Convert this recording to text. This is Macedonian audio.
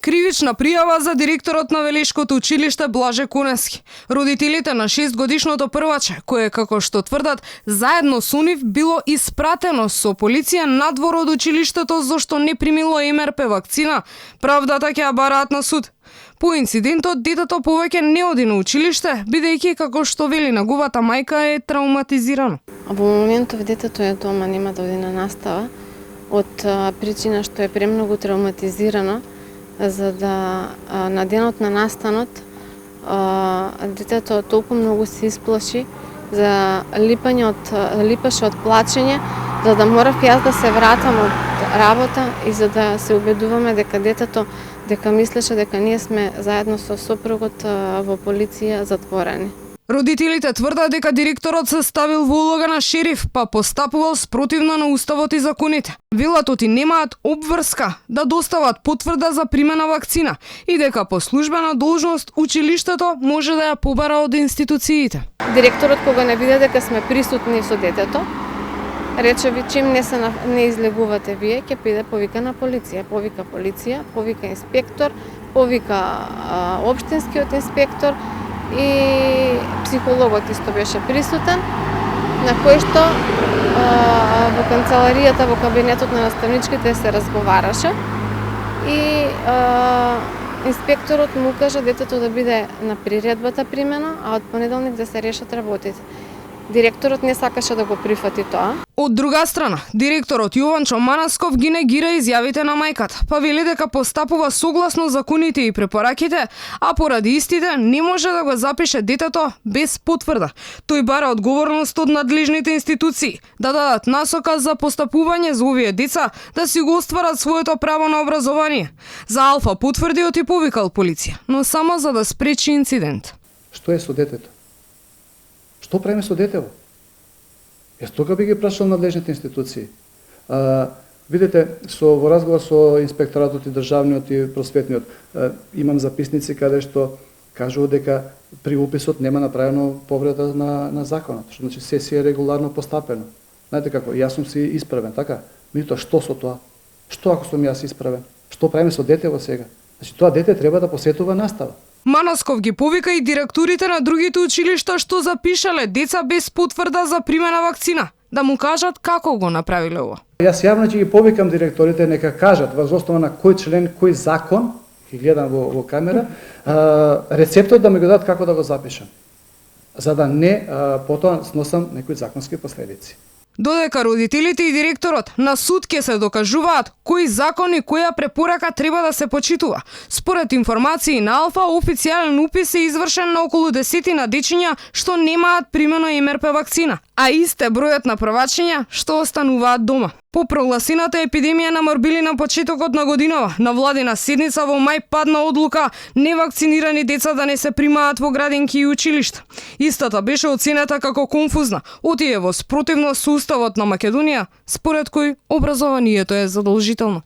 Кривична пријава за директорот на Велешкото училиште Блаже Конески. Родителите на 6-годишното прваче, кое како што тврдат, заедно со нив било испратено со полиција надвор од училиштето зашто не примило МРП вакцина, правдата ќе ја бараат на суд. По инцидентот детето повеќе не оди на училиште, бидејќи како што вели неговата мајка е травматизирано. Во моментов детето е дома, нема да оди на настава од причина што е премногу травматизирано, за да на денот на настанот детето толку многу се исплаши за липаше од плачење, за да морав јас да се вратам од работа и за да се убедуваме дека детето мислеше дека ние сме заедно со сопругот во полиција затворени. Родителите тврдат дека директорот се ставил во улога на шериф, па постапувал спротивно на уставот и законите. Велат оти немаат обврска да достават потврда за примена вакцина и дека по службена должност училиштето може да ја побара од институциите. Директорот кога не виде дека сме присутни со детето, рече ви чим не излегувате вие, ќе биде повика на полиција. Повика полиција, повика инспектор, повика општинскиот инспектор и психологот исто беше присутен, на кој што во канцеларијата, во кабинетот на наставничките се разговараше и инспекторот му кажа детето да биде на приредбата примено, а од понеделник да се решат работите. Директорот не сакаше да го прифати тоа. Од друга страна, директорот Јованчо Манасков ги негира изјавите на мајката, па вели дека постапува согласно законите и препораките, а поради истите не може да го запише детето без потврда. Тој бара одговорност од надлежните институции да дадат насока за постапување за овие деца да си го остварат своето право на образование. За Алфа потврдиот и повикал полиција, но само за да спречи инцидент. Што е со детето? Што правиме со детево? Јас тога би ги прашал надлежните институции. Видете, во разговор со инспекторатот и државниот и просветниот, имам записници каде што кажува дека при уписот нема направено повреда на законот, што значи се си е регуларно постапено. Знаете како, јас сум си исправен, така? Меѓутоа, што со тоа? Што ако сум јас исправен? Што правиме со детево сега? Значи, тоа дете треба да посетува настава. Манасков ги повика и директорите на другите училишта што запишале деца без потврда за примена вакцина, да му кажат како го направиле ова. Јас јавно ќе ги повикам директорите нека кажат врз основа на кој член, кој закон, ќе гледам во камера, рецептот да ми го дадат како да го запишам, за да не потоа сносам некои законски последици. Додека родителите и директорот на суд ќе се докажуваат кој закон и која препорака треба да се почитува. Според информации на Алфа, официјален упис е извршен на околу 10 дечиња што немаат примено МРП вакцина, а исте бројот на првачиња што остануваат дома. По прогласената епидемија на морбили на почетокот на годинава, на владина седница во мај падна одлука невакцинирани деца да не се примаат во градинки и училишта. Истата беше оценета како конфузна, оти е во спротивност со Уставот на Македонија, според кој образованието е задолжително.